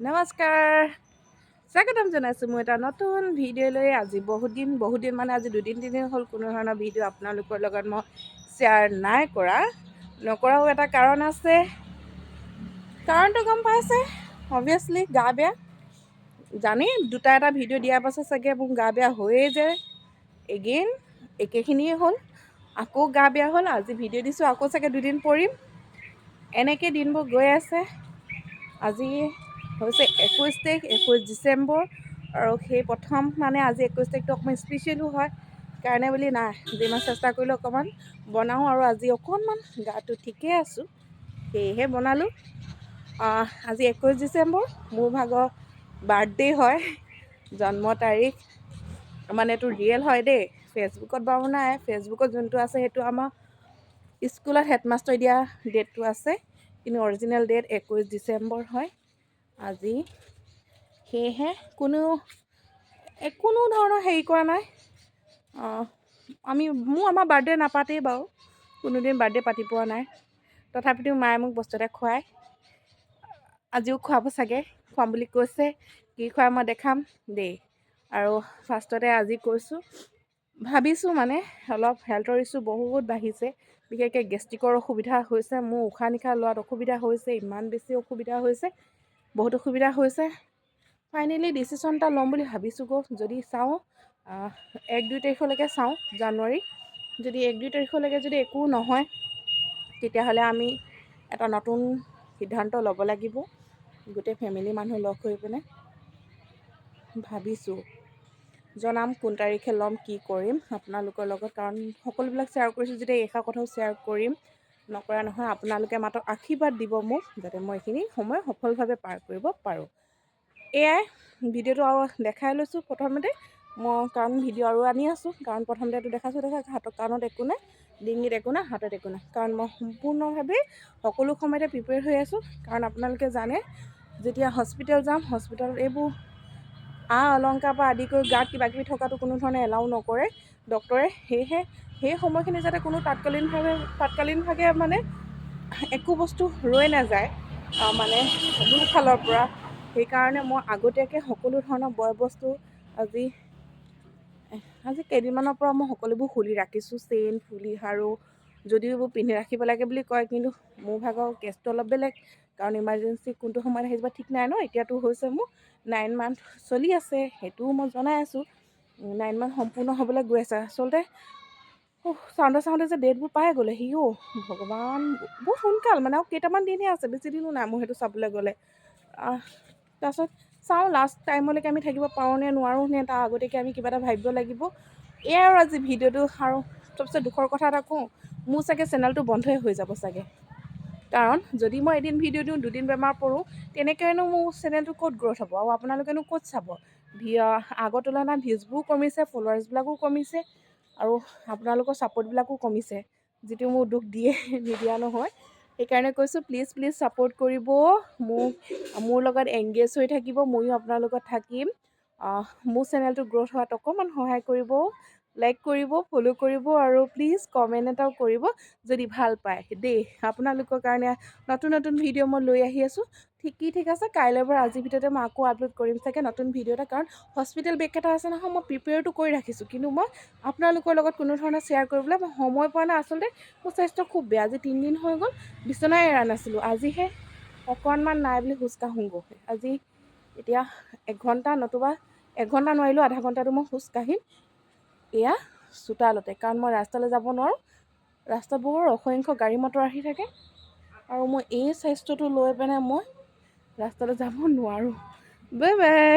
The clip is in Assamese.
নমস্কাৰ, স্বাগতম জনাইছোঁ মই এটা নতুন ভিডিঅ' লৈ। আজি বহুত দিন মানে আজি 2-3 দিন হ'ল কোনো ধৰণৰ ভিডিঅ' আপোনালোকৰ লগত মই শ্বেয়াৰ নাই নকৰাও এটা কাৰণ আছে। কাৰণটো গম পাইছে, অবভিয়াছলি গা বেয়া। জানেই এটা ভিডিঅ' দিয়াৰ পাছত চাগে মোৰ গা বেয়া হৈয়ে যায়। এগেইন একেখিনিয়ে হ'ল, আকৌ গা বেয়া হ'ল। আজি ভিডিঅ' দিছোঁ, আকৌ চাগে 2 দিন পৰিম। এনেকৈ দিনবোৰ গৈ আছে। আজি হৈছে 21 তাৰিখ, 21 ডিচেম্বৰ, আৰু সেই প্ৰথম মানে আজি 21 তাৰিখটো অকণমান স্পেচিয়েলো হয় কাৰণে বুলি নাই, যিমান চেষ্টা কৰিলোঁ অকণমান বনাওঁ। আৰু আজি অকণমান গাটো ঠিকেই আছোঁ, সেয়েহে বনালোঁ। আজি 21 ডিচেম্বৰ, মোৰ ভাগৰ বাৰ্থডে' হয়। জন্ম তাৰিখ মানে এইটো ৰিয়েল হয় দেই, ফেচবুকত বাৰু নাই। ফেচবুকত যোনটো আছে সেইটো আমাৰ স্কুলত হেডমাষ্টৰে দিয়া ডেটটো আছে, কিন্তু অৰিজিনেল ডেট 21 ডিচেম্বৰ হয় আজি। সেয়েহে কোনো ধৰণৰ হেৰি কৰা নাই। আমাৰ বাৰ্থডে নাপাতেই বাৰু, কোনোদিন বাৰ্থডে পাতি পোৱা নাই। তথাপিতো মায়ে মোক বস্তু এটা খুৱায়, আজিও খুৱাব চাগে, খুৱাম বুলি কৈছে। কি খুৱাই মই দেখাম দেই। আৰু ফাৰ্ষ্টতে আজি কৈছোঁ, ভাবিছোঁ মানে অলপ হেল্থৰ ইছ্যু বহুত বাঢ়িছে, বিশেষকৈ গেষ্ট্ৰিকৰ অসুবিধা হৈছে। মোৰ উশাহ নিশাহ লোৱাত অসুবিধা হৈছে, ইমান বেছি অসুবিধা হৈছে, বহুত অসুবিধা হৈছে। ফাইনেলি ডিচিশ্যন এটা ল'ম বুলি ভাবিছোঁ যদি চাওঁ 1-2 তাৰিখলৈকে চাওঁ জানুৱাৰী। যদি 1-2 তাৰিখলৈকে যদি একো নহয়, তেতিয়াহ'লে আমি এটা নতুন সিদ্ধান্ত ল'ব লাগিব। গোটেই ফেমিলি মানুহ লগ হৈ পিনে ভাবিছোঁ, জনাম কোন তাৰিখে ল'ম, কি কৰিম আপোনালোকৰ লগত। কাৰণ সকলোবিলাক শ্বেয়াৰ কৰিছোঁ যেতিয়া এইষাৰ কথাও শ্বেয়াৰ কৰিম, নকৰা নহয়। আপোনালোকে মাত্ৰ আশীৰ্বাদ দিব মোক, যাতে মই এইখিনি সময় সফলভাৱে পাৰ কৰিব পাৰোঁ। এয়াই ভিডিঅ'টো আৰু দেখাই লৈছোঁ প্ৰথমতে মই, কাৰণ ভিডিঅ' আৰু আনি আছোঁ। কাৰণ প্ৰথমতেতো দেখাইছোঁ হাতত, কাণত একো নাই, ডিঙিত একো নাই, হাতত একো নাই। কাৰণ মই সম্পূৰ্ণভাৱে সকলো সময়তে প্ৰিপেয়াৰ হৈ আছোঁ। কাৰণ আপোনালোকে জানে, যেতিয়া হস্পিটেল যাম, হস্পিটেলত এইবোৰ অলংকাৰ পৰা আদি কৰি গাত কিবাকিবি থকাটো কোনো ধৰণে এলাউ নকৰে ডক্টৰে। সেয়েহে সেই সময়খিনি যাতে কোনো তাৎকালীনভাৱে মানে একো বস্তু ৰৈ নাযায় মানে মোৰ ফালৰ পৰা। সেইকাৰণে মই আগতীয়াকৈ সকলো ধৰণৰ বয় বস্তু আজি কেইদিনমানৰ পৰা মই সকলোবোৰ খুলি ৰাখিছোঁ। চেইন, ফুলি, আৰু যদিও এইবোৰ পিন্ধি ৰাখিব লাগে বুলি কয়, কিন্তু মোৰ ভাগৰ কেছটো অলপ বেলেগ। কাৰণ ইমাৰ্জেঞ্চি কোনটো সময়ত আহি যাব ঠিক নাই ন। এতিয়াতো হৈছে মোৰ 9 মান্থ চলি আছে, সেইটোও মই জনাই আছোঁ। 9 মান্থ সম্পূৰ্ণ হ'বলৈ গৈ আছে। আচলতে চাওঁতে যে ডেটবোৰ পাই গ'লে ভগৱান, বহুত সোনকাল মানে। আৰু কেইটামান দিনহে আছে, বেছি দিনো নাই মোৰ সেইটো চাবলৈ গ'লে। তাৰপাছত চাওঁ লাষ্ট টাইমলৈকে আমি থাকিব পাৰোঁ নে নোৱাৰোঁ নে, তাৰ আগতীয়াকৈ আমি কিবা এটা ভাবিব লাগিব। এয়াই আৰু আজি ভিডিঅ'টো। আৰু চবচে দুখৰ কথা এটা কওঁ, মোৰ চাগে চেনেলটো বন্ধই হৈ যাব চাগে। কাৰণ যদি মই এদিন ভিডিঅ' দিওঁ, 2 দিন বেমাৰ পৰোঁ, তেনেকৈনো মোৰ চেনেলটো ক'ত গ্ৰ'থ হ'ব, আৰু আপোনালোকেনো ক'ত চাব। আগৰ তুলনাত ভিউজবোৰো কমিছে, ফলোৱাৰ্ছবিলাকো কমিছে, আৰু আপোনালোকৰ ছাপোৰ্টবিলাকো কমিছে, যিটো মোৰ দুখ দিয়ে, নিদিয়া নহয়। সেইকাৰণে কৈছোঁ, প্লিজ ছাপোৰ্ট কৰিব মোক, মোৰ লগত এংগেজ হৈ থাকিব, ময়ো আপোনাৰ লগত থাকিম। মোৰ চেনেলটো গ্ৰ'থ হোৱাত অকণমান সহায় কৰিব, লাইক কৰিব, ফ'ল' কৰিব, আৰু প্লিজ কমেণ্ট এটাও কৰিব যদি ভাল পায় দেই। আপোনালোকৰ কাৰণে নতুন ভিডিঅ' মই লৈ আহি আছোঁ। ঠিক আছে, কাইলৈৰ পৰা আজিৰ ভিতৰতে মই আকৌ আপলোড কৰিম চাগে নতুন ভিডিঅ' এটা। কাৰণ হস্পিটেল বেগ এটা আছে নহয়, মই প্ৰিপেয়াৰটো কৰি ৰাখিছোঁ, কিন্তু মই আপোনালোকৰ লগত কোনো ধৰণৰ শ্বেয়াৰ কৰিবলৈ মই সময় পোৱা নাই। আচলতে মোৰ স্বাস্থ্য খুব বেয়া। আজি 3 দিন হৈ গ'ল বিচনাই এৰা নাছিলোঁ। আজিহে অকণমান নাই বুলি খোজকাঢ়োঁগৈ। আজি এতিয়া 1 ঘণ্টা, নতুবা 1 ঘণ্টা নোৱাৰিলেও আধা ঘণ্টাটো মই খোজকাঢ়িম এয়া চোতালতে। কাৰণ মই ৰাস্তালৈ যাব নোৱাৰোঁ, ৰাস্তাত বৰ অসংখ্য গাড়ী মটৰ আহি থাকে, আৰু মই এই স্বাস্থ্যটো লৈ পিনে মই ৰাস্তালৈ যাব নোৱাৰোঁ। Bye bye.